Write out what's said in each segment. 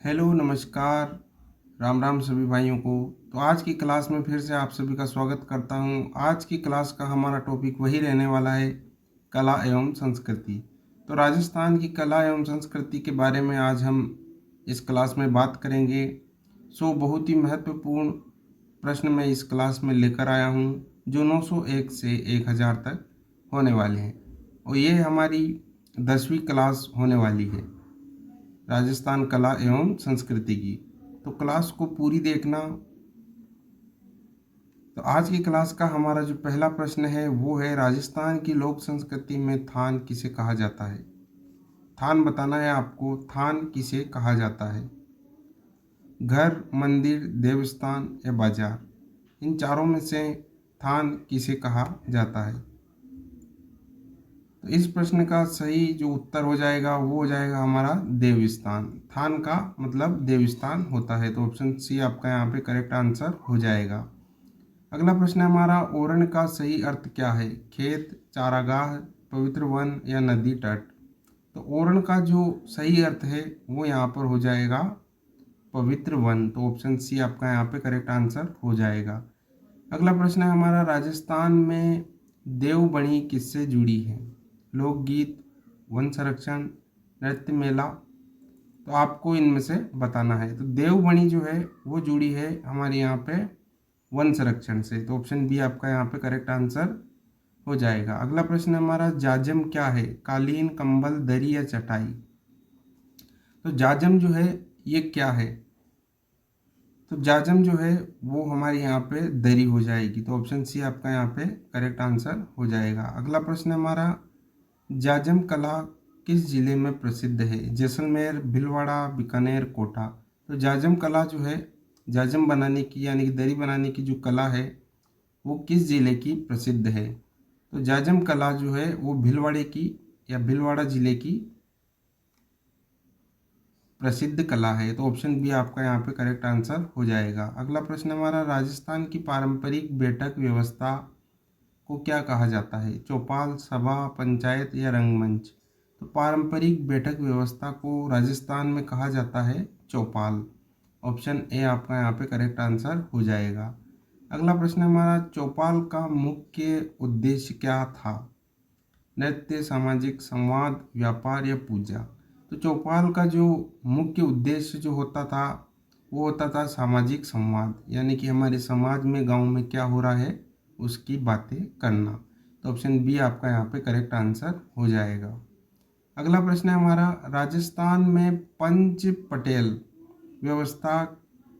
Hello, नमस्कार, राम राम सभी भाइयों को। तो आज की क्लास में फिर से आप सभी का स्वागत करता हूं। आज की क्लास का हमारा टॉपिक वही रहने वाला है, कला एवं संस्कृति। तो राजस्थान की कला एवं संस्कृति के बारे में आज हम इस क्लास में बात करेंगे। बहुत ही महत्वपूर्ण प्रश्न मैं इस क्लास में लेकर आया हूं, जो 901 से 1000 तक होने वाले हैं, और ये हमारी 10वीं क्लास होने वाली है राजस्थान कला एवं संस्कृति की। तो क्लास को पूरी देखना। तो आज की क्लास का हमारा जो पहला प्रश्न है वो है, राजस्थान की लोक संस्कृति में थान किसे कहा जाता है। थान बताना है आपको, थान किसे कहा जाता है। घर, मंदिर, देवस्थान या बाजार, इन चारों में से थान किसे कहा जाता है। तो इस प्रश्न का सही जो उत्तर हो जाएगा वो हो जाएगा हमारा देवस्थान। थान का मतलब देवस्थान होता है, तो ऑप्शन सी आपका यहाँ पे करेक्ट आंसर हो जाएगा। अगला प्रश्न है हमारा, ओरण का सही अर्थ क्या है। खेत, चारागाह, पवित्र वन या नदी तट। तो ओरण का जो सही अर्थ है वो यहाँ पर हो जाएगा पवित्र वन। तो ऑप्शन सी आपका यहाँ पे करेक्ट आंसर हो जाएगा। अगला प्रश्न है हमारा, राजस्थान में देवबनी किससे जुड़ी है। लोकगीत, वन संरक्षण, नृत्य मेला। तो आपको इनमें से बताना है। तो देवबनी जो है वो जुड़ी है हमारे यहाँ पे वन संरक्षण से। तो ऑप्शन बी आपका यहाँ पे करेक्ट आंसर हो जाएगा। अगला प्रश्न हमारा, जाजम क्या है। कालीन, कंबल, दरी या चटाई। तो जाजम जो है ये क्या है। तो जाजम जो है वो हमारे यहाँ पे दरी हो जाएगी। तो ऑप्शन सी आपका यहाँ पे करेक्ट आंसर हो जाएगा। अगला प्रश्न हमारा, जाजम कला किस जिले में प्रसिद्ध है। जैसलमेर, भीलवाड़ा, बीकानेर, कोटा। तो जाजम कला जो है, जाजम बनाने की यानी कि दरी बनाने की जो कला है वो किस जिले की प्रसिद्ध है। तो जाजम कला जो है वो भीलवाड़े की या भीलवाड़ा जिले की प्रसिद्ध कला है। तो ऑप्शन बी आपका यहाँ पे करेक्ट आंसर हो जाएगा। अगला प्रश्न हमारा, राजस्थान की पारंपरिक बैठक व्यवस्था को क्या कहा जाता है। चौपाल, सभा, पंचायत या रंगमंच। तो पारंपरिक बैठक व्यवस्था को राजस्थान में कहा जाता है चौपाल। ऑप्शन ए आपका यहाँ पे करेक्ट आंसर हो जाएगा। अगला प्रश्न हमारा, चौपाल का मुख्य उद्देश्य क्या था। नृत्य, सामाजिक संवाद, व्यापार या पूजा। तो चौपाल का जो मुख्य उद्देश्य जो होता था वो होता था सामाजिक संवाद, यानी कि हमारे समाज में, गांव में क्या हो रहा है उसकी बातें करना। तो ऑप्शन बी आपका यहाँ पे करेक्ट आंसर हो जाएगा। अगला प्रश्न है हमारा, राजस्थान में पंच पटेल व्यवस्था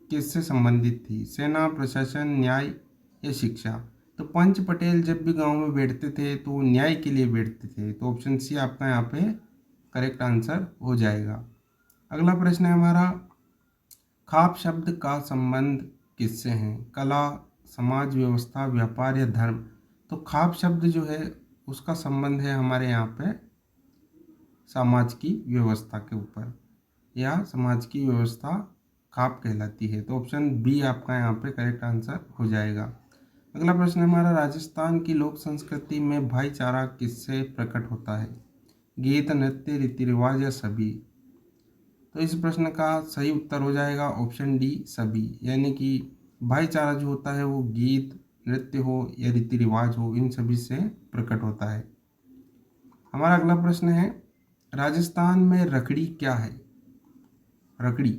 किससे संबंधित थी। सेना, प्रशासन, न्याय या शिक्षा। तो पंच पटेल जब भी गांव में बैठते थे तो वो न्याय के लिए बैठते थे। तो ऑप्शन सी आपका यहाँ पे करेक्ट आंसर हो जाएगा। अगला प्रश्न है हमारा, खाप शब्द का संबंध किससे है। कला, समाज व्यवस्था, व्यापार या धर्म। तो खाप शब्द जो है उसका संबंध है हमारे यहाँ पे समाज की व्यवस्था के ऊपर, या समाज की व्यवस्था खाप कहलाती है। तो ऑप्शन बी आपका यहाँ पे करेक्ट आंसर हो जाएगा। अगला प्रश्न हमारा, राजस्थान की लोक संस्कृति में भाईचारा किससे प्रकट होता है। गीत, नृत्य, रीति रिवाज या सभी। तो इस प्रश्न का सही उत्तर हो जाएगा ऑप्शन डी, सभी। यानी कि भाईचारा जो होता है वो गीत, नृत्य हो या रीति रिवाज हो, इन सभी से प्रकट होता है। हमारा अगला प्रश्न है, राजस्थान में रखड़ी क्या है। रखड़ी,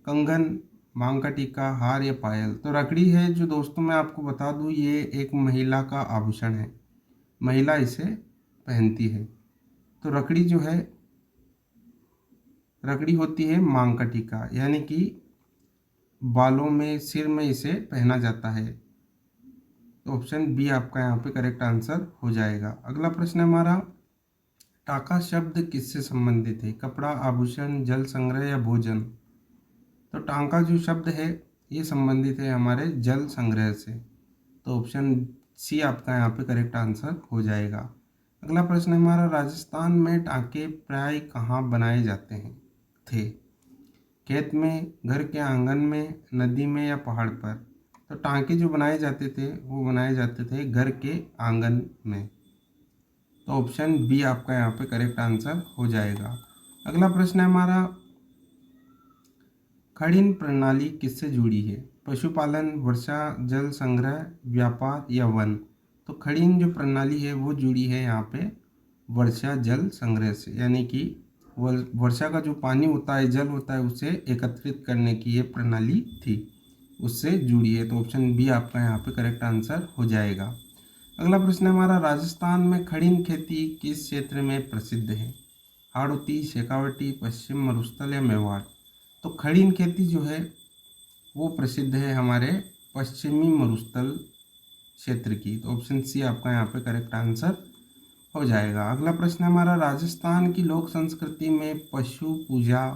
कंगन, मांग का टीका, हार या पायल। तो रखड़ी है जो दोस्तों मैं आपको बता दूं, ये एक महिला का आभूषण है, महिला इसे पहनती है। तो रखड़ी जो है, रखड़ी होती है मांग का टीका, यानी कि बालों में, सिर में इसे पहना जाता है। तो ऑप्शन बी आपका यहाँ पे करेक्ट आंसर हो जाएगा। अगला प्रश्न हमारा, टाका शब्द किससे संबंधित है। कपड़ा, आभूषण, जल संग्रह या भोजन। तो टांका जो शब्द है ये संबंधित है हमारे जल संग्रह से। तो ऑप्शन सी आपका यहाँ पे करेक्ट आंसर हो जाएगा। अगला प्रश्न हमारा, राजस्थान में टांके प्राय कहाँ बनाए जाते हैं थे। खेत में, घर के आंगन में, नदी में या पहाड़ पर। तो टांके जो बनाए जाते थे वो बनाए जाते थे घर के आंगन में। तो ऑप्शन बी आपका यहाँ पे करेक्ट आंसर हो जाएगा। अगला प्रश्न है हमारा, खड़ीन प्रणाली किससे जुड़ी है? पशुपालन, वर्षा जल संग्रह, व्यापार या वन? तो खड़ीन जो प्रणाली है वो जुड़ी है यहाँ पे वर्षा जल संग्रह से, यानी कि वर्षा का जो पानी होता है, जल होता है, उसे एकत्रित करने की ये प्रणाली थी, उससे जुड़ी है। तो ऑप्शन बी आपका यहाँ पे करेक्ट आंसर हो जाएगा। अगला प्रश्न है हमारा, राजस्थान में खड़ीन खेती किस क्षेत्र में प्रसिद्ध है? हाड़ौती, शेखावटी, पश्चिम मरुस्थल या मेवाड़? तो खड़ीन खेती जो है वो प्रसिद्ध है हमारे पश्चिमी मरुस्थल क्षेत्र की। तो ऑप्शन सी आपका यहाँ पे करेक्ट आंसर हो जाएगा। अगला प्रश्न है हमारा, राजस्थान की लोक संस्कृति में पशु पूजा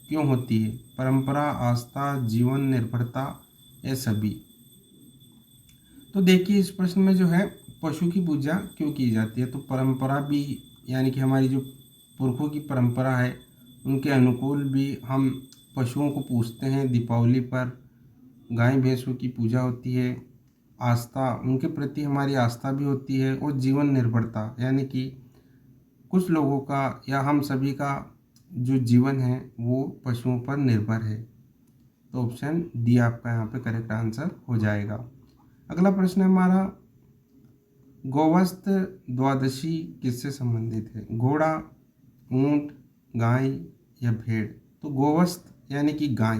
क्यों होती है? परंपरा, आस्था, जीवन निर्भरता या सभी? तो देखिए इस प्रश्न में जो है पशु की पूजा क्यों की जाती है, तो परंपरा भी, यानी कि हमारी जो पुरखों की परंपरा है उनके अनुकूल भी हम पशुओं को पूजते हैं। दीपावली पर गाय भैंसों की पूजा होती है। आस्था, उनके प्रति हमारी आस्था भी होती है। और जीवन निर्भरता, यानी कि कुछ लोगों का या हम सभी का जो जीवन है वो पशुओं पर निर्भर है। तो ऑप्शन डी आपका यहाँ पे करेक्ट आंसर हो जाएगा। अगला प्रश्न है हमारा, गौवस्त द्वादशी किससे संबंधित है? घोड़ा, ऊंट, गाय या भेड़? तो गोवस्त यानी कि गाय।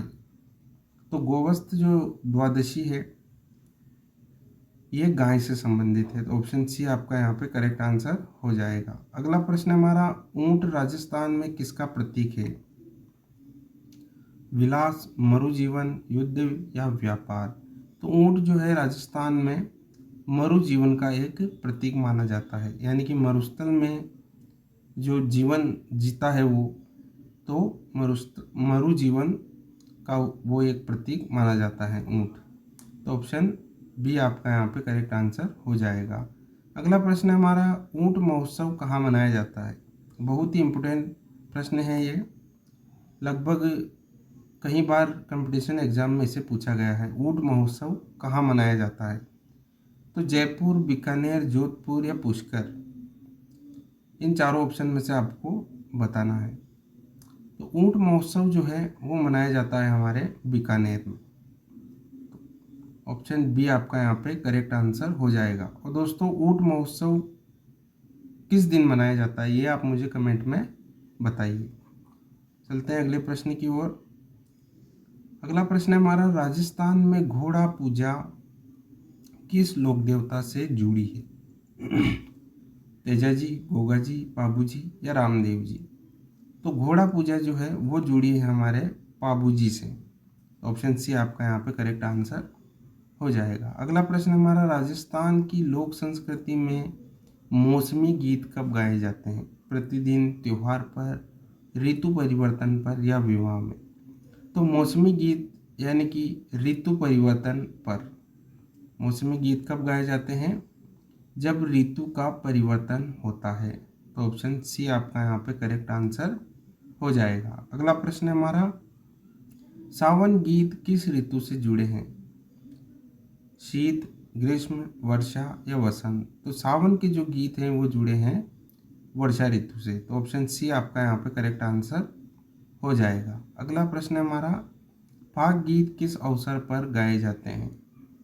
तो गोवस्त जो द्वादशी है ये गाय से संबंधित है। तो ऑप्शन सी आपका यहाँ पे करेक्ट आंसर हो जाएगा। अगला प्रश्न है हमारा, ऊंट राजस्थान में किसका प्रतीक है? विलास, मरुजीवन, युद्ध या व्यापार? तो ऊंट जो है राजस्थान में मरुजीवन का एक प्रतीक माना जाता है, यानी कि मरुस्थल में जो जीवन जीता है वो, तो मरुजीवन का वो एक प्रतीक माना जाता है ऊंट। तो ऑप्शन बी आपका यहाँ पे करेक्ट आंसर हो जाएगा। अगला प्रश्न है हमारा, ऊंट महोत्सव कहाँ मनाया जाता है? बहुत ही इम्पोर्टेंट प्रश्न है ये, लगभग कई बार कंपटीशन एग्जाम में इसे पूछा गया है। ऊंट महोत्सव कहाँ मनाया जाता है? तो जयपुर, बीकानेर, जोधपुर या पुष्कर? इन चारों ऑप्शन में से आपको बताना है। तो ऊंट महोत्सव जो है वो मनाया जाता है हमारे बीकानेर में। ऑप्शन बी आपका यहाँ पे करेक्ट आंसर हो जाएगा। और दोस्तों, ऊंट महोत्सव किस दिन मनाया जाता है ये आप मुझे कमेंट में बताइए। चलते हैं अगले प्रश्न की ओर। अगला प्रश्न है हमारा, राजस्थान में घोड़ा पूजा किस लोक देवता से जुड़ी है? तेजाजी, गोगाजी, पाबूजी या रामदेव जी? तो घोड़ा पूजा जो है वो जुड़ी है हमारे पाबूजी से। ऑप्शन सी आपका यहाँ पे करेक्ट आंसर हो जाएगा। अगला प्रश्न हमारा, राजस्थान की लोक संस्कृति में मौसमी गीत कब गाए जाते हैं? प्रतिदिन, त्योहार पर, ऋतु परिवर्तन पर या विवाह में? तो मौसमी गीत यानी कि ऋतु परिवर्तन पर। मौसमी गीत कब गाए जाते हैं? जब ऋतु का परिवर्तन होता है। तो ऑप्शन सी आपका यहाँ पे करेक्ट आंसर हो जाएगा। अगला प्रश्न है हमारा, सावन गीत किस ऋतु से जुड़े हैं? शीत, ग्रीष्म, वर्षा या वसंत? तो सावन के जो गीत हैं वो जुड़े हैं वर्षा ऋतु से। तो ऑप्शन सी आपका यहाँ पे करेक्ट आंसर हो जाएगा। अगला प्रश्न है हमारा, फाग गीत किस अवसर पर गाए जाते हैं?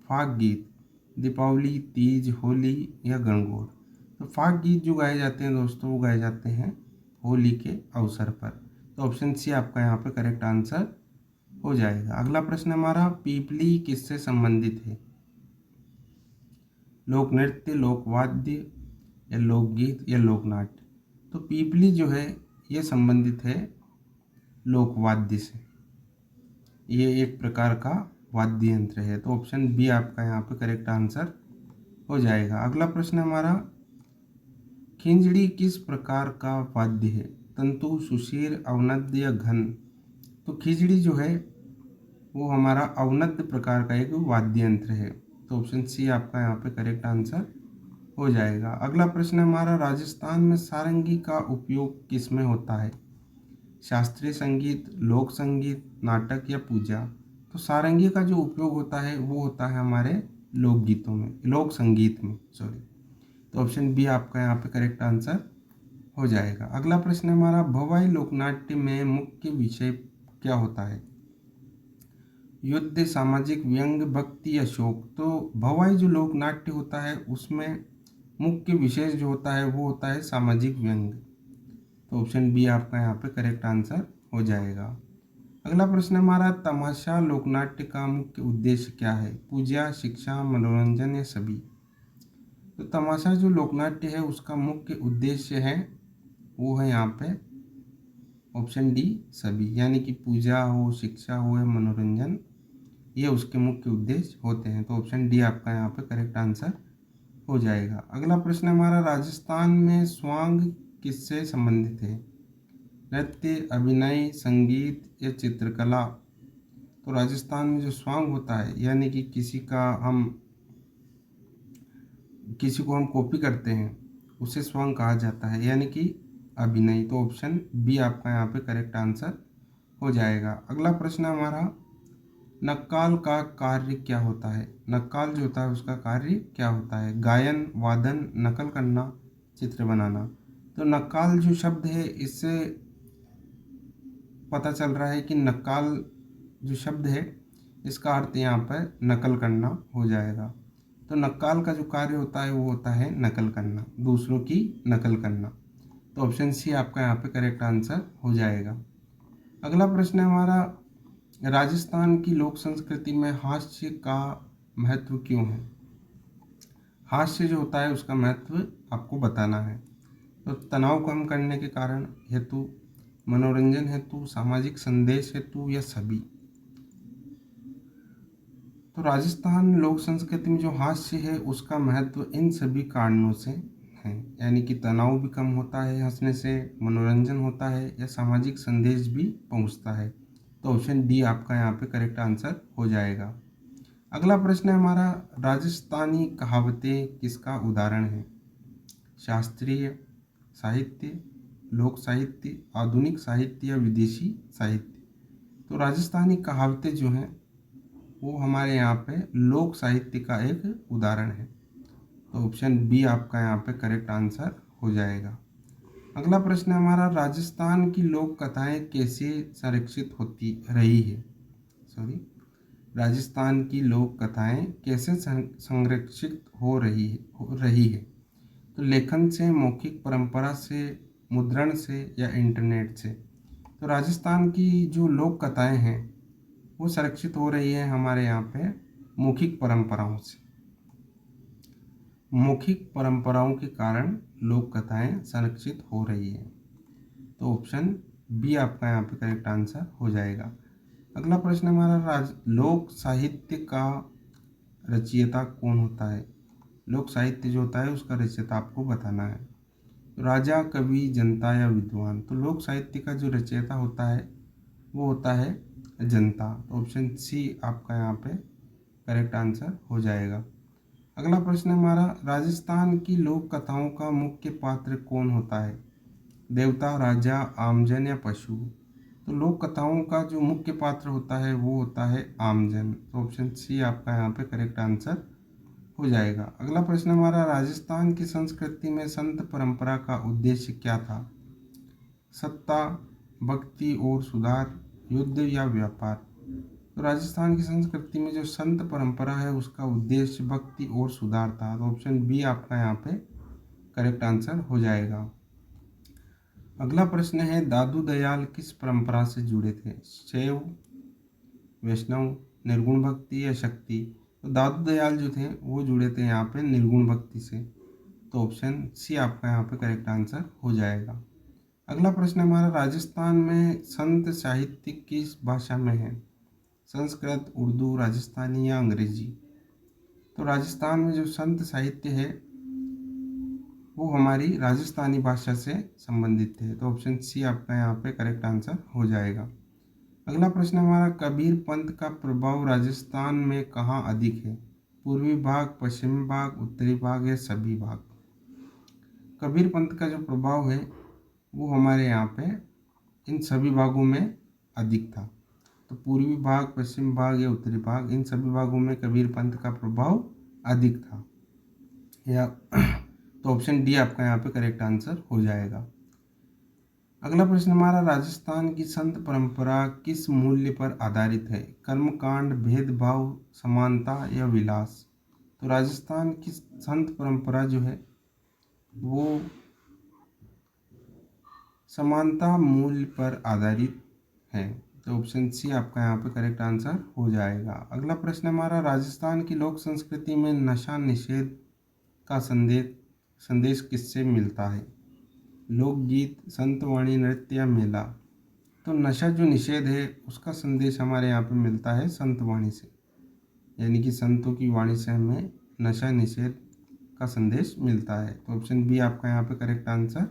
फाग गीत दीपावली, तीज, होली या गणगौर? तो फाग गीत जो गाए जाते हैं दोस्तों वो गाए जाते हैं होली के अवसर पर। तो ऑप्शन सी आपका यहाँ पे करेक्ट आंसर हो जाएगा। अगला प्रश्न हमारा, पीपली किससे संबंधित है? लोक नृत्य, लोकवाद्य या लोकगीत या लोकनाट्य? तो पीपली जो है ये संबंधित है लोकवाद्य से। ये एक प्रकार का वाद्य यंत्र है। तो ऑप्शन बी आपका यहाँ पे करेक्ट आंसर हो जाएगा। अगला प्रश्न हमारा, खिंजड़ी किस प्रकार का वाद्य है? तंतु, सुशीर, अवनद्य या घन? तो खिंजड़ी जो है वो हमारा अवनद्य प्रकार का एक वाद्य यंत्र है। तो ऑप्शन सी आपका यहाँ पे करेक्ट आंसर हो जाएगा। अगला प्रश्न हमारा, राजस्थान में सारंगी का उपयोग किस में होता है? शास्त्रीय संगीत, लोक संगीत, नाटक या पूजा? तो सारंगी का जो उपयोग होता है वो होता है हमारे लोकगीतों में, लोक संगीत में, सॉरी। तो ऑप्शन बी आपका यहाँ पे करेक्ट आंसर हो जाएगा। अगला प्रश्न हमारा, भवाई लोकनाट्य में मुख्य विषय क्या होता है? युद्ध, सामाजिक व्यंग, भक्ति या शोक। तो भवाई जो लोक नाट्य होता है उसमें मुख्य विशेष जो होता है वो होता है सामाजिक व्यंग। तो ऑप्शन बी आपका यहाँ पे करेक्ट आंसर हो जाएगा। अगला प्रश्न हमारा, तमाशा लोकनाट्य का मुख्य उद्देश्य क्या है? पूजा, शिक्षा, मनोरंजन या सभी? तो तमाशा जो लोकनाट्य है उसका मुख्य उद्देश्य है वो है यहाँ पे ऑप्शन डी सभी, यानी कि पूजा हो, शिक्षा हो या मनोरंजन, ये उसके मुख्य उद्देश्य होते हैं। तो ऑप्शन डी आपका यहाँ पे करेक्ट आंसर हो जाएगा। अगला प्रश्न हमारा, राजस्थान में स्वांग किससे संबंधित है? नृत्य, अभिनय, संगीत या चित्रकला? तो राजस्थान में जो स्वांग होता है यानी कि किसी को हम कॉपी करते हैं उसे स्वांग कहा जाता है, यानी कि अभिनय। तो ऑप्शन बी आपका यहाँ पे करेक्ट आंसर हो जाएगा। अगला प्रश्न हमारा, नक्काल का कार्य क्या होता है? नक्काल जो होता है उसका कार्य क्या होता है? गायन, वादन, नकल करना, चित्र बनाना? तो नक्काल जो शब्द है इससे पता चल रहा है कि नक्काल जो शब्द है इसका अर्थ यहाँ पर नकल करना हो जाएगा। तो नक्काल का जो कार्य होता है वो होता है नकल करना, दूसरों की नकल करना। तो ऑप्शन सी आपका यहाँ पे करेक्ट आंसर हो जाएगा। अगला प्रश्न है हमारा, राजस्थान की लोक संस्कृति में हास्य का महत्व क्यों है? हास्य जो होता है उसका महत्व आपको बताना है। तो तनाव कम करने के कारण हेतु, मनोरंजन हेतु, सामाजिक संदेश हेतु या सभी? तो राजस्थान लोक संस्कृति में जो हास्य है उसका महत्व इन सभी कारणों से है, यानी कि तनाव भी कम होता है हंसने से, मनोरंजन होता है या सामाजिक संदेश भी पहुंचता है। तो ऑप्शन डी आपका यहाँ पे करेक्ट आंसर हो जाएगा। अगला प्रश्न है हमारा, राजस्थानी कहावतें किसका उदाहरण है? शास्त्रीय साहित्य, लोक साहित्य, आधुनिक साहित्य या विदेशी साहित्य? तो राजस्थानी कहावतें जो हैं वो हमारे यहाँ पे लोक साहित्य का एक उदाहरण है। तो ऑप्शन बी आपका यहाँ पे करेक्ट आंसर हो जाएगा। अगला प्रश्न है हमारा, राजस्थान की लोक कथाएं कैसे संरक्षित होती रही है? राजस्थान की लोक कथाएं कैसे संरक्षित हो रही है? तो लेखन से, मौखिक परंपरा से, मुद्रण से या इंटरनेट से? तो राजस्थान की जो लोक कथाएं हैं वो संरक्षित हो रही है हमारे यहाँ पे मौखिक परंपराओं से। मौखिक परंपराओं के कारण लोक कथाएं संरक्षित हो रही है। तो ऑप्शन बी आपका यहाँ पे करेक्ट आंसर हो जाएगा। अगला प्रश्न हमारा, लोक साहित्य का रचयिता कौन होता है? लोक साहित्य जो होता है उसका रचयिता आपको बताना है। राजा, कवि, जनता या विद्वान? तो लोक साहित्य का जो रचयिता होता है वो होता है जनता। तो ऑप्शन सी आपका यहाँ पे करेक्ट आंसर हो जाएगा। अगला प्रश्न हमारा, राजस्थान की लोक कथाओं का मुख्य पात्र कौन होता है? देवता, राजा, आमजन या पशु? तो लोक कथाओं का जो मुख्य पात्र होता है वो होता है आमजन। तो ऑप्शन सी आपका यहाँ पे करेक्ट आंसर हो जाएगा। अगला प्रश्न हमारा, राजस्थान की संस्कृति में संत परंपरा का उद्देश्य क्या था? सत्ता, भक्ति और सुधार, युद्ध या व्यापार? तो राजस्थान की संस्कृति में जो संत परंपरा है उसका उद्देश्य भक्ति और सुधार था। तो ऑप्शन बी आपका यहाँ पे करेक्ट आंसर हो जाएगा। अगला प्रश्न है, दादू दयाल किस परंपरा से जुड़े थे? शैव, वैष्णव, निर्गुण भक्ति या शक्ति? तो दादू दयाल जो थे वो जुड़े थे यहाँ पे निर्गुण भक्ति से। तो ऑप्शन सी आपका यहाँ पे करेक्ट आंसर हो जाएगा। अगला प्रश्न हमारा, राजस्थान में संत साहित्य किस भाषा में है? संस्कृत, उर्दू, राजस्थानी या अंग्रेजी? तो राजस्थान में जो संत साहित्य है वो हमारी राजस्थानी भाषा से संबंधित है। तो ऑप्शन सी आपका यहाँ पे करेक्ट आंसर हो जाएगा। अगला प्रश्न हमारा, कबीर पंथ का प्रभाव राजस्थान में कहाँ अधिक है? पूर्वी भाग, पश्चिमी भाग, उत्तरी भाग या सभी भाग? कबीर पंथ का जो प्रभाव है वो हमारे यहाँ पे इन सभी भागों में अधिक था। तो पूर्वी भाग, पश्चिम भाग या उत्तरी भाग, इन सभी भागों में कबीर पंथ का प्रभाव अधिक था। या तो ऑप्शन डी आपका यहाँ पे करेक्ट आंसर हो जाएगा। अगला प्रश्न हमारा, राजस्थान की संत परंपरा किस मूल्य पर आधारित है? कर्मकांड, भेदभाव, समानता या विलास? तो राजस्थान की संत परंपरा जो है वो समानता मूल्य पर आधारित है। तो ऑप्शन सी आपका यहाँ पे करेक्ट आंसर हो जाएगा। अगला प्रश्न हमारा, राजस्थान की लोक संस्कृति में नशा निषेध का संदेश किससे मिलता है? लोकगीत, संतवाणी, नृत्य या मेला? तो नशा जो निषेध है उसका संदेश हमारे यहाँ पे मिलता है संतवाणी से, यानी कि संतों की वाणी से हमें नशा निषेध का संदेश मिलता है। तो ऑप्शन बी आपका यहाँ पे करेक्ट आंसर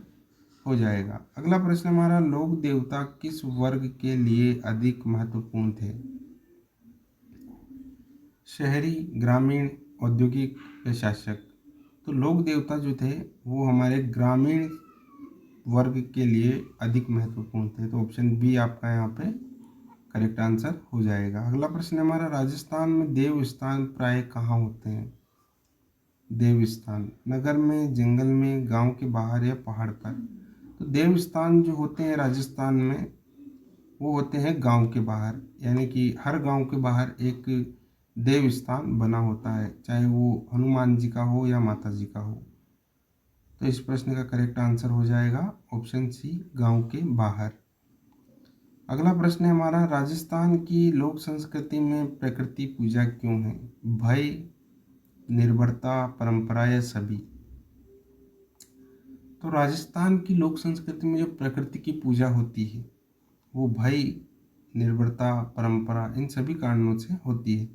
हो जाएगा। अगला प्रश्न हमारा, लोक देवता किस वर्ग के लिए अधिक महत्वपूर्ण थे? शहरी, ग्रामीण, औद्योगिक या शासक? तो लोक देवता जो थे वो हमारे ग्रामीण वर्ग के लिए अधिक महत्वपूर्ण थे। तो ऑप्शन बी आपका यहाँ पे करेक्ट आंसर हो जाएगा। अगला प्रश्न हमारा, राजस्थान में देव स्थान प्राय कहाँ होते हैं? देव स्थान नगर में, जंगल में, गांव के बाहर या पहाड़ पर? तो देव स्थान जो होते हैं राजस्थान में वो होते हैं गांव के बाहर, यानी कि हर गांव के बाहर एक देव स्थान बना होता है, चाहे वो हनुमान जी का हो या माता जी का हो। तो इस प्रश्न का करेक्ट आंसर हो जाएगा ऑप्शन सी, गांव के बाहर। अगला प्रश्न है हमारा, राजस्थान की लोक संस्कृति में प्रकृति पूजा क्यों है? भय, निर्भरता, परंपरा या सभी? तो राजस्थान की लोक संस्कृति में जो प्रकृति की पूजा होती है वो भय, निर्भरता, परंपरा इन सभी कारणों से होती है।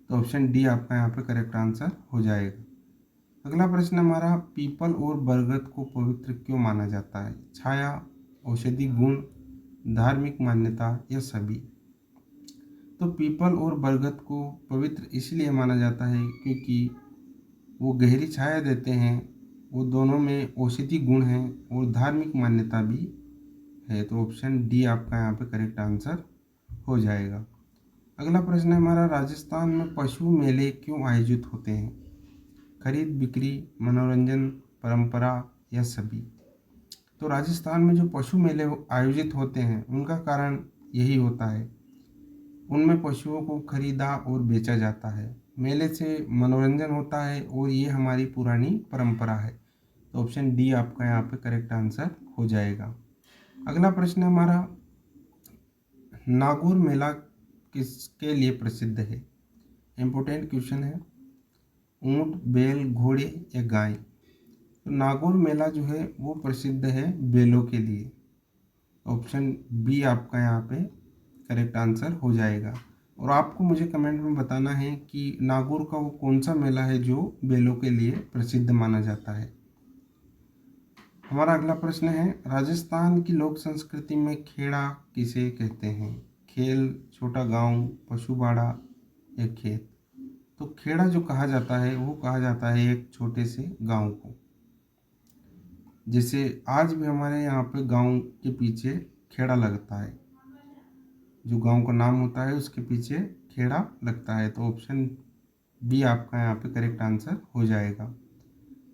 तो ऑप्शन डी आपका यहाँ पे करेक्ट आंसर हो जाएगा। अगला प्रश्न हमारा, पीपल और बरगद को पवित्र क्यों माना जाता है? छाया, औषधि गुण, धार्मिक मान्यता या सभी? तो पीपल और बरगद को पवित्र इसलिए माना जाता है क्योंकि वो गहरी छाया देते हैं, वो दोनों में औषधि गुण हैं और धार्मिक मान्यता भी है। तो ऑप्शन डी आपका यहाँ पे करेक्ट आंसर हो जाएगा। अगला प्रश्न है हमारा, राजस्थान में पशु मेले क्यों आयोजित होते हैं? खरीद बिक्री, मनोरंजन, परंपरा या सभी? तो राजस्थान में जो पशु मेले आयोजित होते हैं उनका कारण यही होता है, उनमें पशुओं को खरीदा और बेचा जाता है। मेले से मनोरंजन होता है और ये हमारी पुरानी परंपरा है। तो ऑप्शन डी आपका यहाँ पे करेक्ट आंसर हो जाएगा। अगला प्रश्न हमारा, नागौर मेला किसके लिए प्रसिद्ध है? इम्पोर्टेंट क्वेश्चन है। ऊंट, बैल, घोड़े या गाय? तो नागौर मेला जो है वो प्रसिद्ध है बैलों के लिए। ऑप्शन बी आपका यहाँ पे करेक्ट आंसर हो जाएगा। और आपको मुझे कमेंट में बताना है कि नागौर का वो कौन सा मेला है जो बैलों के लिए प्रसिद्ध माना जाता है। हमारा अगला प्रश्न है, राजस्थान की लोक संस्कृति में खेड़ा किसे कहते हैं? खेल, छोटा गांव, पशुबाड़ा या खेत? तो खेड़ा जो कहा जाता है वो कहा जाता है एक छोटे से गांव को। जैसे आज भी हमारे यहाँ पे गांव के पीछे खेड़ा लगता है, जो गांव का नाम होता है उसके पीछे खेड़ा लगता है। तो ऑप्शन बी आपका यहाँ पे करेक्ट आंसर हो जाएगा।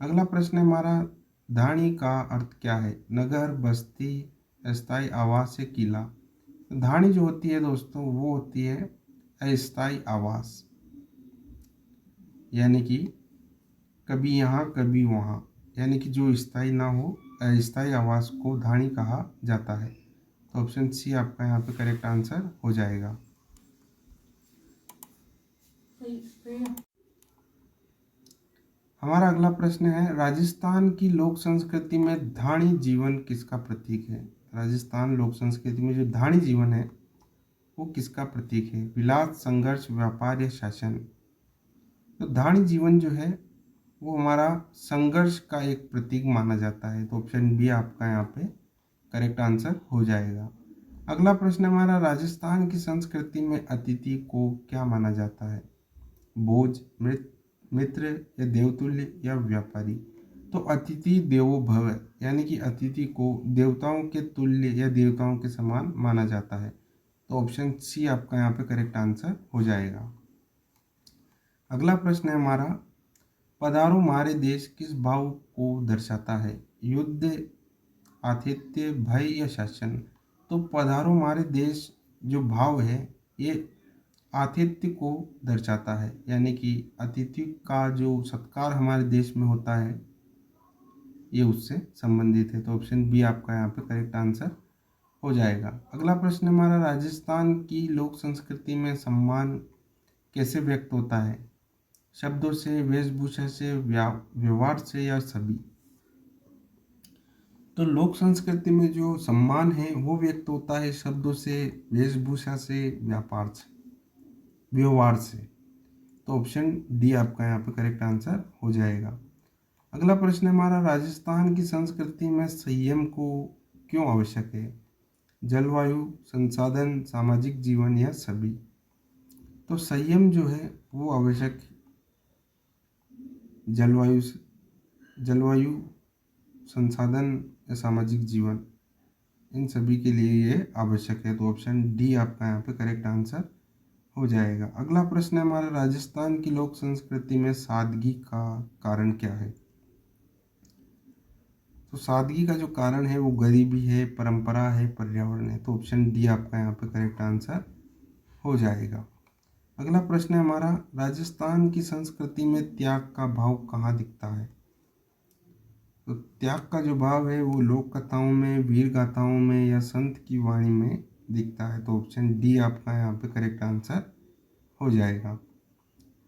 अगला प्रश्न है हमारा, धाणी का अर्थ क्या है? नगर, बस्ती, अस्थायी आवास या किला? तो धाणी जो होती है दोस्तों वो होती है अस्थायी आवास, यानी कि कभी यहाँ कभी वहाँ, यानी कि जो स्थायी ना हो, अस्थायी आवास को धाणी कहा जाता है। तो ऑप्शन सी आपका यहाँ पे करेक्ट आंसर हो जाएगा। हमारा अगला प्रश्न है, राजस्थान की लोक संस्कृति में धाणी जीवन किसका प्रतीक है? राजस्थान लोक संस्कृति में जो धाणी जीवन है वो किसका प्रतीक है? विलास, संघर्ष, व्यापार या शासन? तो धाणी जीवन जो है वो हमारा संघर्ष का एक प्रतीक माना जाता है। तो ऑप्शन बी आपका यहाँ पे करेक्ट आंसर हो जाएगा। अगला प्रश्न हमारा, राजस्थान की संस्कृति में अतिथि को क्या माना जाता है? बोझ, मित्र या देवतुल्य या व्यापारी? तो अतिथि देवो भव, यानी कि अतिथि को देवताओं के तुल्य या देवताओं के समान माना जाता है। तो ऑप्शन सी आपका यहाँ पे करेक्ट आंसर हो जाएगा। अगला प्रश्न है हमारा, पधारो मारे देश किस भाव को दर्शाता है? युद्ध, आतिथ्य, भय या शासन। तो पधारो हमारे देश जो भाव है ये आतिथ्य को दर्शाता है, यानी कि अतिथि का जो सत्कार हमारे देश में होता है ये उससे संबंधित है। तो ऑप्शन बी आपका यहाँ पे करेक्ट आंसर हो जाएगा। अगला प्रश्न हमारा, राजस्थान की लोक संस्कृति में सम्मान कैसे व्यक्त होता है? शब्दों से, वेशभूषा से, व्यवहार से या सभी? तो लोक संस्कृति में जो सम्मान है वो व्यक्त होता है शब्दों से, वेशभूषा से, व्यवहार से। तो ऑप्शन डी आपका यहाँ पे करेक्ट आंसर हो जाएगा। अगला प्रश्न हमारा, राजस्थान की संस्कृति में संयम को क्यों आवश्यक है? जलवायु, संसाधन, सामाजिक जीवन या सभी? तो संयम जो है वो आवश्यक जलवायु जलवायु संसाधन या सामाजिक जीवन, इन सभी के लिए ये आवश्यक है। तो ऑप्शन डी आपका यहाँ पे करेक्ट आंसर हो जाएगा। अगला प्रश्न है हमारा, राजस्थान की लोक संस्कृति में सादगी का कारण क्या है? तो सादगी का जो कारण है वो गरीबी है, परंपरा है, पर्यावरण है। तो ऑप्शन डी आपका यहाँ पे करेक्ट आंसर हो जाएगा। अगला प्रश्न है हमारा, राजस्थान की संस्कृति में त्याग का भाव कहाँ दिखता है? तो त्याग का जो भाव है वो लोक कथाओं में, वीर गाथाओं में या संत की वाणी में दिखता है। तो ऑप्शन डी आपका यहाँ पे करेक्ट आंसर हो जाएगा।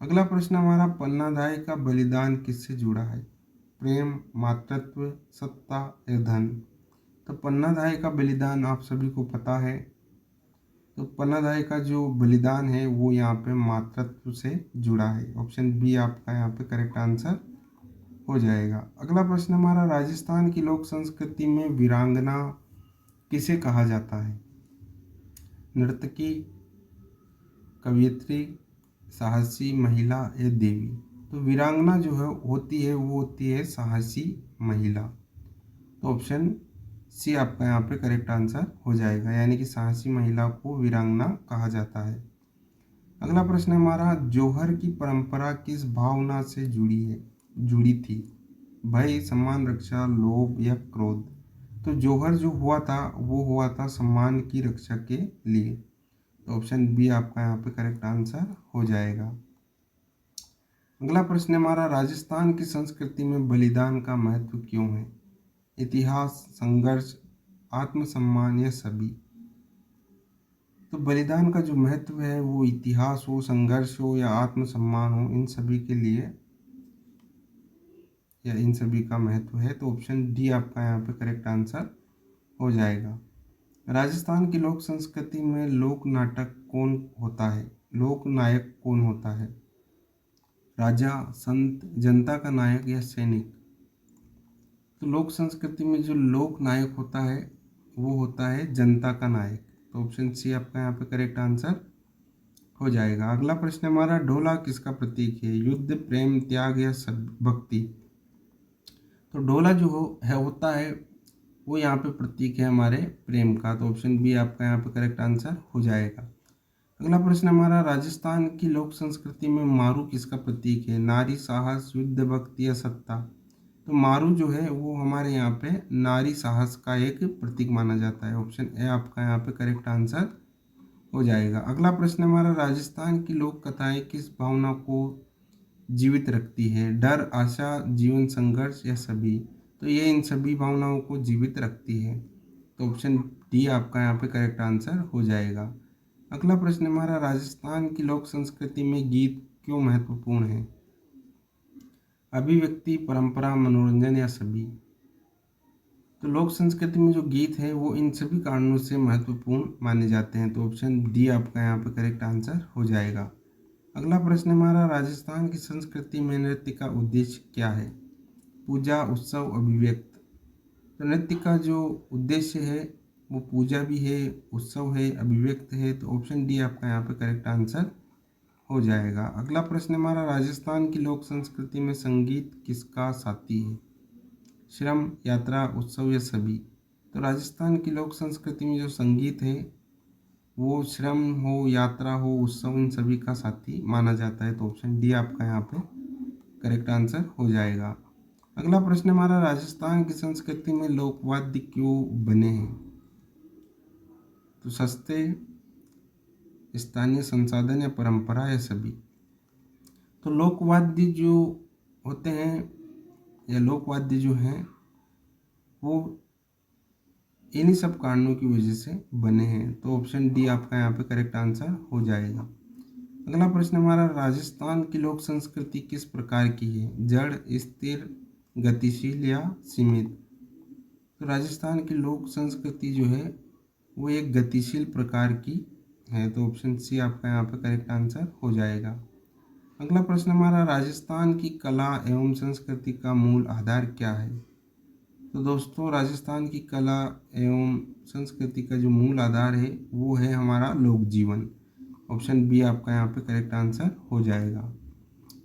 अगला प्रश्न हमारा, पन्नादाय का बलिदान किससे जुड़ा है? प्रेम, मातृत्व, सत्ता या धन? तो पन्नादाय का बलिदान आप सभी को पता है। तो पन्नादाय का जो बलिदान है वो यहाँ पे मातृत्व से जुड़ा है। ऑप्शन बी आपका यहाँ पे करेक्ट आंसर हो जाएगा। अगला प्रश्न हमारा, राजस्थान की लोक संस्कृति में वीरांगना किसे कहा जाता है? नर्तकी, कवयित्री, साहसी महिला या देवी? तो वीरांगना जो है होती है वो होती है साहसी महिला। तो ऑप्शन सी आपका यहाँ पे करेक्ट आंसर हो जाएगा, यानी कि साहसी महिला को वीरांगना कहा जाता है। अगला प्रश्न हमारा, जौहर की परंपरा किस भावना से जुड़ी थी? भय, सम्मान, रक्षा, लोभ या क्रोध? तो जौहर जो हुआ था वो हुआ था सम्मान की रक्षा के लिए। तो ऑप्शन बी आपका यहाँ पे करेक्ट आंसर हो जाएगा। अगला प्रश्न हमारा, राजस्थान की संस्कृति में बलिदान का महत्व क्यों है? इतिहास, संघर्ष, आत्मसम्मान या सभी? तो बलिदान का जो महत्व है वो इतिहास हो, संघर्ष हो या आत्मसम्मान हो, इन सभी के लिए या इन सभी का महत्व है। तो ऑप्शन डी आपका यहाँ पे करेक्ट आंसर हो जाएगा। राजस्थान की लोक संस्कृति में लोक नाटक कौन होता है? लोक नायक कौन होता है? राजा, संत, जनता का नायक या सैनिक? तो लोक संस्कृति में जो लोक नायक होता है वो होता है जनता का नायक। तो ऑप्शन सी आपका यहाँ पे करेक्ट आंसर हो जाएगा। अगला प्रश्न हमारा, ढोला किसका प्रतीक है? युद्ध, प्रेम, त्याग या भक्ति? तो ढोला जो होता है वो यहाँ पे प्रतीक है हमारे प्रेम का। तो ऑप्शन बी आपका यहाँ पे करेक्ट आंसर हो जाएगा। अगला प्रश्न हमारा, राजस्थान की लोक संस्कृति में मारू किसका प्रतीक है? नारी, साहस, युद्ध, भक्ति या सत्ता? तो मारू जो है वो हमारे यहाँ पे नारी साहस का एक प्रतीक माना जाता है। ऑप्शन ए आपका यहाँ पे करेक्ट आंसर हो जाएगा। अगला प्रश्न हमारा, राजस्थान की लोक कथाएं किस भावना को जीवित रखती है? डर, आशा, जीवन संघर्ष या सभी? तो ये इन सभी भावनाओं को जीवित रखती है। तो ऑप्शन डी आपका यहाँ पे करेक्ट आंसर हो जाएगा। अगला प्रश्न हमारा, राजस्थान की लोक संस्कृति में गीत क्यों महत्वपूर्ण है? अभिव्यक्ति, परंपरा, मनोरंजन या सभी? तो लोक संस्कृति में जो गीत है वो इन सभी कारणों से महत्वपूर्ण माने जाते हैं। तो ऑप्शन डी आपका यहाँ पे करेक्ट आंसर हो जाएगा। अगला प्रश्न हमारा, राजस्थान की संस्कृति में नृत्य का उद्देश्य क्या है? पूजा, उत्सव, अभिव्यक्त? तो नृत्य का जो उद्देश्य है वो पूजा भी है, उत्सव है, अभिव्यक्त है। तो ऑप्शन डी आपका यहाँ पे करेक्ट आंसर हो जाएगा। अगला प्रश्न हमारा, राजस्थान की लोक संस्कृति में संगीत किसका साथी है? श्रम, यात्रा, उत्सव या सभी? तो राजस्थान की लोक संस्कृति में जो संगीत है वो श्रम हो, यात्रा हो, उत्सव, इन सभी का साथी माना जाता है। तो ऑप्शन डी आपका यहाँ पे करेक्ट आंसर हो जाएगा। अगला प्रश्न हमारा, राजस्थान की संस्कृति में लोकवाद्य क्यों बने हैं? तो सस्ते, स्थानीय संसाधन या परंपरा या सभी। तो लोकवाद्य जो होते हैं या लोकवाद्य जो हैं वो इन्हीं सब कारणों की वजह से बने हैं। तो ऑप्शन डी आपका यहाँ पे करेक्ट आंसर हो जाएगा। अगला प्रश्न हमारा, राजस्थान की लोक संस्कृति किस प्रकार की है? जड़, स्थिर, गतिशील या सीमित? तो राजस्थान की लोक संस्कृति जो है वो एक गतिशील प्रकार की है। तो ऑप्शन सी आपका यहाँ पे करेक्ट आंसर हो जाएगा। अगला प्रश्न हमारा, राजस्थान की कला एवं संस्कृति का मूल आधार क्या है? तो दोस्तों, राजस्थान की कला एवं संस्कृति का जो मूल आधार है वो है हमारा लोक जीवन। ऑप्शन बी आपका यहाँ पे करेक्ट आंसर हो जाएगा।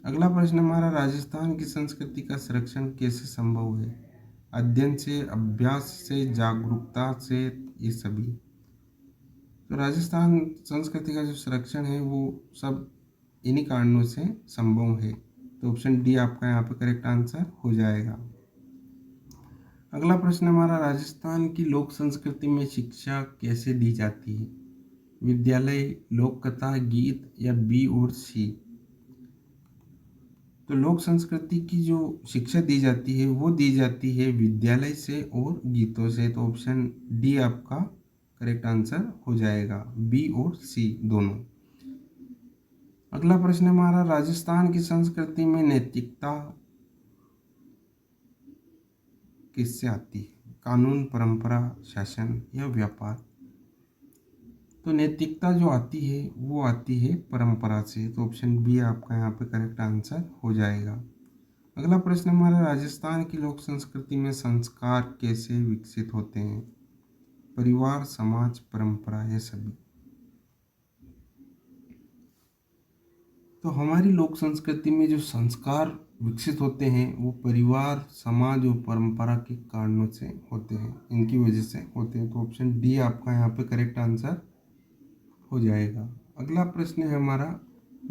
अगला प्रश्न हमारा, राजस्थान की संस्कृति का संरक्षण कैसे संभव है? अध्ययन से, अभ्यास से, जागरूकता से, ये सभी। तो राजस्थान संस्कृति का जो संरक्षण है वो सब इन्हीं कारणों से संभव है। तो ऑप्शन डी आपका यहाँ पे करेक्ट आंसर हो जाएगा। अगला प्रश्न हमारा, राजस्थान की लोक संस्कृति में शिक्षा कैसे दी जाती है? विद्यालय, लोक कथा, गीत या बी और सी? तो लोक संस्कृति की जो शिक्षा दी जाती है वो दी जाती है विद्यालय से और गीतों से। तो ऑप्शन डी आपका करेक्ट आंसर हो जाएगा, बी और सी दोनों। अगला प्रश्न हमारा, राजस्थान की संस्कृति में नैतिकता किससे आती है? कानून, परंपरा, शासन या व्यापार? तो नैतिकता जो आती है वो आती है परंपरा से। तो ऑप्शन बी आपका यहाँ पे करेक्ट आंसर हो जाएगा। अगला प्रश्न हमारा, राजस्थान की लोक संस्कृति में संस्कार कैसे विकसित होते हैं? परिवार, समाज, परंपरा या सभी? तो हमारी लोक संस्कृति में जो संस्कार विकसित होते हैं वो परिवार, समाज और परंपरा के कारणों से होते हैं, इनकी वजह से होते हैं। तो ऑप्शन डी आपका यहाँ पे करेक्ट आंसर हो जाएगा। अगला प्रश्न है हमारा,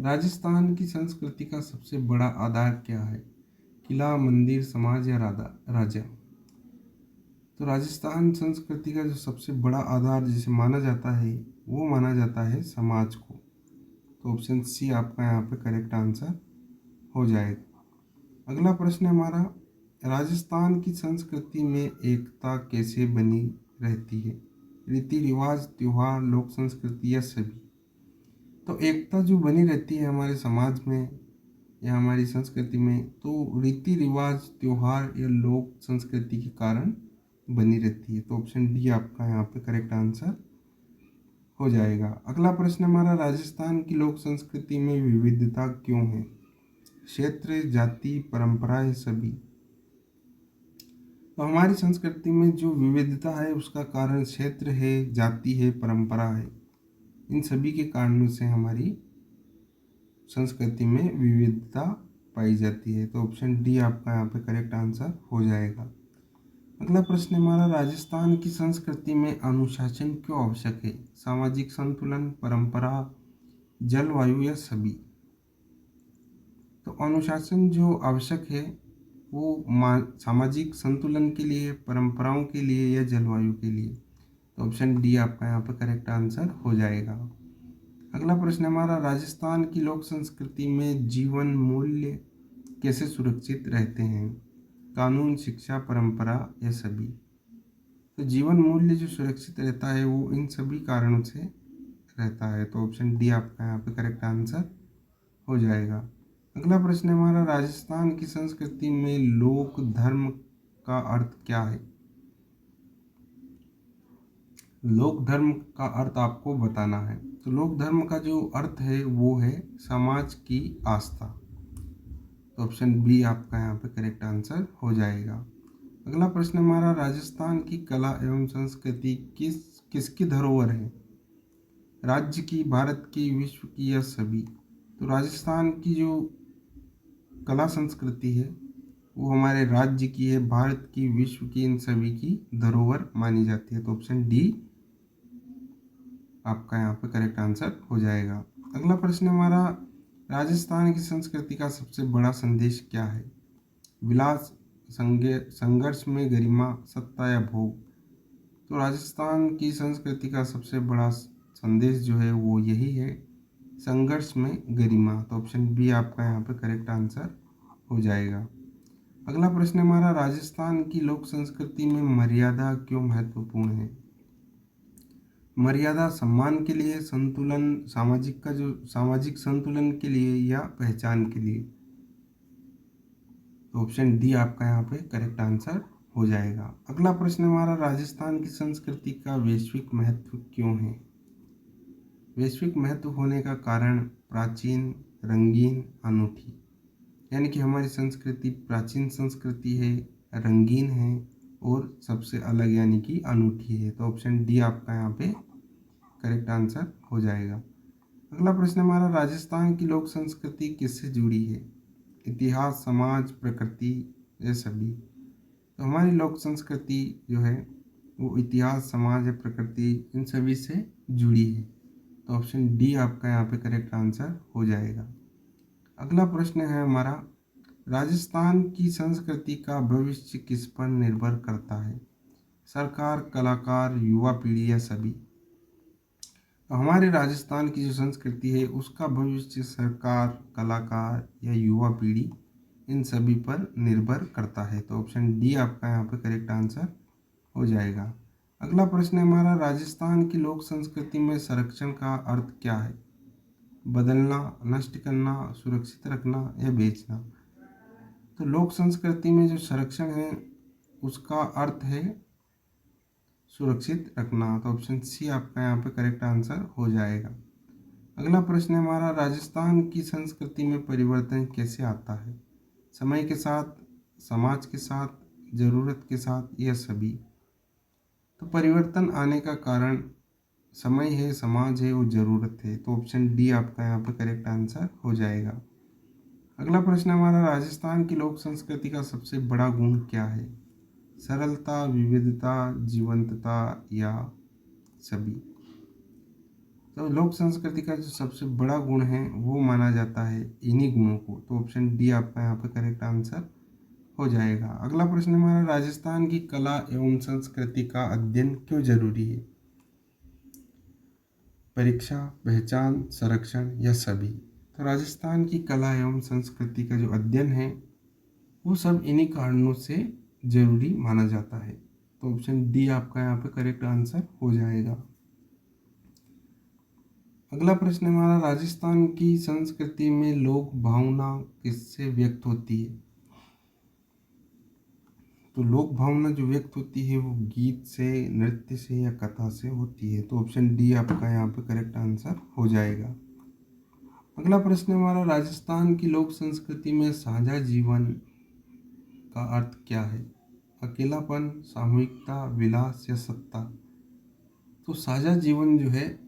राजस्थान की संस्कृति का सबसे बड़ा आधार क्या है? किला, मंदिर, समाज या राजा? तो राजस्थान संस्कृति का जो सबसे बड़ा आधार जिसे माना जाता है वो माना जाता है समाज को। तो ऑप्शन सी आपका यहाँ पे करेक्ट आंसर हो जाएगा। अगला प्रश्न हमारा, राजस्थान की संस्कृति में एकता कैसे बनी रहती है? रीति रिवाज, त्योहार, लोक संस्कृति या सभी? तो एकता जो बनी रहती है हमारे समाज में या हमारी संस्कृति में, तो रीति रिवाज, त्योहार या लोक संस्कृति के कारण बनी रहती है। तो ऑप्शन डी आपका यहाँ पे करेक्ट आंसर हो जाएगा। अगला प्रश्न हमारा, राजस्थान की लोक संस्कृति में विविधता क्यों है? क्षेत्र, जाति, परंपरा या सभी? तो हमारी संस्कृति में जो विविधता है उसका कारण क्षेत्र है, जाति है, परंपरा है। इन सभी के कारणों से हमारी संस्कृति में विविधता पाई जाती है। तो ऑप्शन डी आपका यहाँ पे करेक्ट आंसर हो जाएगा। अगला प्रश्न हमारा, राजस्थान की संस्कृति में अनुशासन क्यों आवश्यक है? सामाजिक संतुलन, परंपरा, जलवायु या सभी? तो अनुशासन जो आवश्यक है वो सामाजिक संतुलन के लिए, परंपराओं के लिए या जलवायु के लिए? तो ऑप्शन डी आपका यहाँ पे करेक्ट आंसर हो जाएगा। अगला प्रश्न हमारा, राजस्थान की लोक संस्कृति में जीवन मूल्य कैसे सुरक्षित रहते हैं? कानून, शिक्षा, परंपरा या सभी? तो जीवन मूल्य जो सुरक्षित रहता है वो इन सभी कारणों से रहता है। तो ऑप्शन डी आपका यहाँ पे करेक्ट आंसर हो जाएगा। अगला प्रश्न हमारा, राजस्थान की संस्कृति में लोक धर्म का अर्थ क्या है? लोक धर्म का अर्थ आपको बताना है। तो लोक धर्म का जो अर्थ है वो है समाज की आस्था। तो ऑप्शन बी आपका यहाँ पे करेक्ट आंसर हो जाएगा। अगला प्रश्न हमारा, राजस्थान की कला एवं संस्कृति किसकी धरोहर है? राज्य की, भारत की, विश्व की या सभी? तो राजस्थान की जो कला संस्कृति है वो हमारे राज्य की है, भारत की, विश्व की, इन सभी की धरोहर मानी जाती है। तो ऑप्शन डी आपका यहाँ पे करेक्ट आंसर हो जाएगा। अगला प्रश्न हमारा, राजस्थान की संस्कृति का सबसे बड़ा संदेश क्या है? विलास, संघर्ष में गरिमा, सत्ता या भोग। तो राजस्थान की संस्कृति का सबसे बड़ा संदेश जो है वो यही है, संघर्ष में गरिमा। तो ऑप्शन बी आपका यहाँ पे करेक्ट आंसर हो जाएगा। अगला प्रश्न हमारा, राजस्थान की लोक संस्कृति में मर्यादा क्यों महत्वपूर्ण है? मर्यादा सम्मान के लिए, संतुलन, सामाजिक संतुलन के लिए या पहचान के लिए? तो ऑप्शन डी आपका यहाँ पे करेक्ट आंसर हो जाएगा। अगला प्रश्न हमारा, राजस्थान की संस्कृति का वैश्विक महत्व क्यों है? वैश्विक महत्व होने का कारण प्राचीन, रंगीन, अनूठी। यानी कि हमारी संस्कृति प्राचीन संस्कृति है, रंगीन है और सबसे अलग यानी कि अनूठी है। तो ऑप्शन डी आपका यहाँ पे करेक्ट आंसर हो जाएगा। अगला प्रश्न हमारा, राजस्थान की लोक संस्कृति किससे जुड़ी है? इतिहास, समाज, प्रकृति या सभी? तो हमारी लोक संस्कृति जो है वो इतिहास, समाज या प्रकृति इन सभी से जुड़ी है। तो ऑप्शन डी आपका यहाँ पे करेक्ट आंसर हो जाएगा। अगला प्रश्न है हमारा, राजस्थान की संस्कृति का भविष्य किस पर निर्भर करता है? सरकार, कलाकार, युवा पीढ़ी या सभी? तो हमारे राजस्थान की जो संस्कृति है उसका भविष्य सरकार, कलाकार या युवा पीढ़ी इन सभी पर निर्भर करता है। तो ऑप्शन डी आपका यहाँ पे करेक्ट आंसर हो जाएगा। अगला प्रश्न है हमारा, राजस्थान की लोक संस्कृति में संरक्षण का अर्थ क्या है? बदलना, नष्ट करना, सुरक्षित रखना या बेचना? तो लोक संस्कृति में जो संरक्षण है उसका अर्थ है सुरक्षित रखना। तो ऑप्शन सी आपका यहाँ पे करेक्ट आंसर हो जाएगा। अगला प्रश्न है हमारा, राजस्थान की संस्कृति में परिवर्तन कैसे आता है? समय के साथ, समाज के साथ, जरूरत के साथ या सभी? तो परिवर्तन आने का कारण समय है, समाज है और ज़रूरत है। तो ऑप्शन डी आपका यहाँ पे करेक्ट आंसर हो जाएगा। अगला प्रश्न हमारा, राजस्थान की लोक संस्कृति का सबसे बड़ा गुण क्या है? सरलता, विविधता, जीवंतता या सभी? तो लोक संस्कृति का जो सबसे बड़ा गुण है वो माना जाता है इन्हीं गुणों को। तो ऑप्शन डी आपका यहाँ पे करेक्ट आंसर हो जाएगा। अगला प्रश्न हमारा, राजस्थान की कला एवं संस्कृति का अध्ययन क्यों जरूरी है? परीक्षा, पहचान, संरक्षण या सभी? तो राजस्थान की कला एवं संस्कृति का जो अध्ययन है वो सब इन्हीं कारणों से जरूरी माना जाता है। तो ऑप्शन डी आपका यहाँ पे करेक्ट आंसर हो जाएगा। अगला प्रश्न हमारा, राजस्थान की संस्कृति में लोक भावना किससे व्यक्त होती है? तो लोक भावना जो व्यक्त होती है वो गीत से, नृत्य से या कथा से होती है। तो ऑप्शन डी आपका यहाँ पे करेक्ट आंसर हो जाएगा। अगला प्रश्न हमारा, राजस्थान की लोक संस्कृति में साझा जीवन का अर्थ क्या है? अकेलापन, सामूहिकता, विलास या सत्ता? तो साझा जीवन जो है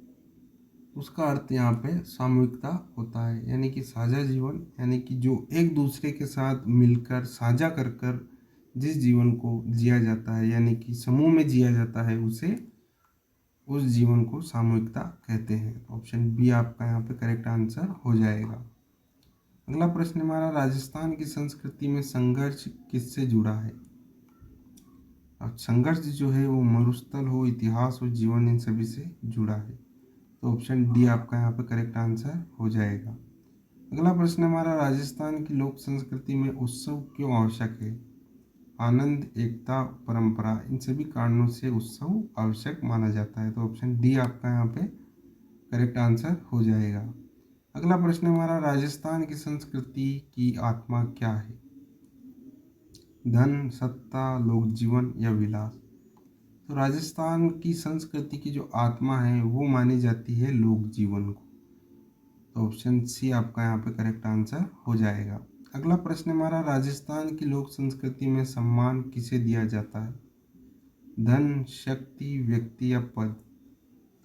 उसका अर्थ यहाँ पे सामूहिकता होता है। यानी कि साझा जीवन यानी कि जो एक दूसरे के साथ मिलकर साझा कर कर जिस जीवन को जिया जाता है यानी कि समूह में जिया जाता है उसे उस जीवन को सामूहिकता कहते हैं। ऑप्शन बी आपका यहाँ पे करेक्ट आंसर हो जाएगा। अगला प्रश्न हमारा, राजस्थान की संस्कृति में संघर्ष किससे जुड़ा है? अब संघर्ष जो है वो मरुस्थल हो, इतिहास हो, जीवन इन सभी से जुड़ा है। तो ऑप्शन डी आपका यहाँ पे करेक्ट आंसर हो जाएगा। अगला प्रश्न हमारा, राजस्थान की लोक संस्कृति में उत्सव क्यों आवश्यक है? आनंद, एकता, परंपरा इन सभी कारणों से उत्सव आवश्यक माना जाता है। तो ऑप्शन डी आपका यहाँ पे करेक्ट आंसर हो जाएगा। अगला प्रश्न हमारा, राजस्थान की संस्कृति की आत्मा क्या है? धन, सत्ता, लोक जीवन या विलास? तो राजस्थान की संस्कृति की जो आत्मा है वो मानी जाती है लोक जीवन को। तो ऑप्शन सी आपका यहाँ पे करेक्ट आंसर हो जाएगा। अगला प्रश्न हमारा, राजस्थान की लोक संस्कृति में सम्मान किसे दिया जाता है? धन, शक्ति, व्यक्ति या पद?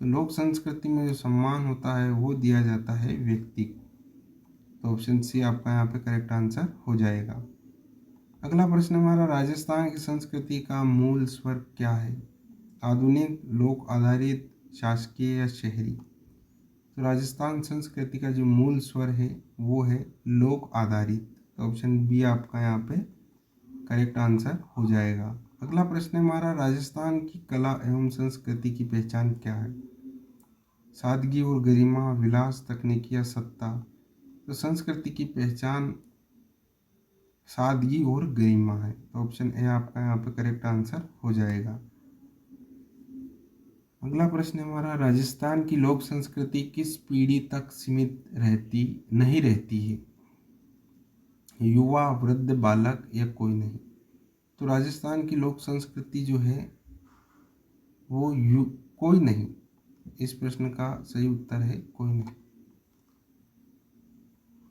तो लोक संस्कृति में जो सम्मान होता है वो दिया जाता है व्यक्ति को। तो ऑप्शन सी आपका यहाँ पे करेक्ट आंसर हो जाएगा। अगला प्रश्न हमारा, राजस्थान की संस्कृति का मूल स्वर क्या है? आधुनिक, लोक आधारित, शासकीय या शहरी? तो राजस्थान संस्कृति का जो मूल स्वर है वो है लोक आधारित। तो ऑप्शन बी आपका यहाँ पे करेक्ट आंसर हो जाएगा। अगला प्रश्न है हमारा, राजस्थान की कला एवं संस्कृति की पहचान क्या है? सादगी और गरिमा, विलास, तकनीकी या सत्ता? तो संस्कृति की पहचान सादगी और गरिमा है, तो ऑप्शन ए आपका यहाँ पे करेक्ट आंसर हो जाएगा। अगला प्रश्न है हमारा, राजस्थान की लोक संस्कृति किस पीढ़ी तक सीमित नहीं रहती है? युवा, वृद्ध, बालक या कोई नहीं? तो राजस्थान की लोक संस्कृति जो है वो कोई नहीं। इस प्रश्न का सही उत्तर है कोई नहीं।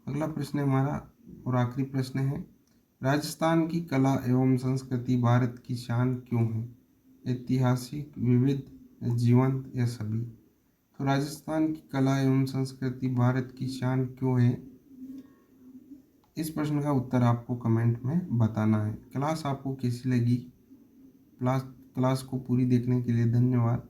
अगला प्रश्न है हमारा और आखिरी प्रश्न है, राजस्थान की कला एवं संस्कृति भारत की शान क्यों है? ऐतिहासिक, विविध, जीवंत या सभी? तो राजस्थान की कला एवं संस्कृति भारत की शान क्यों है, इस प्रश्न का उत्तर आपको कमेंट में बताना है। क्लास आपको कैसी लगी? क्लास को पूरी देखने के लिए धन्यवाद।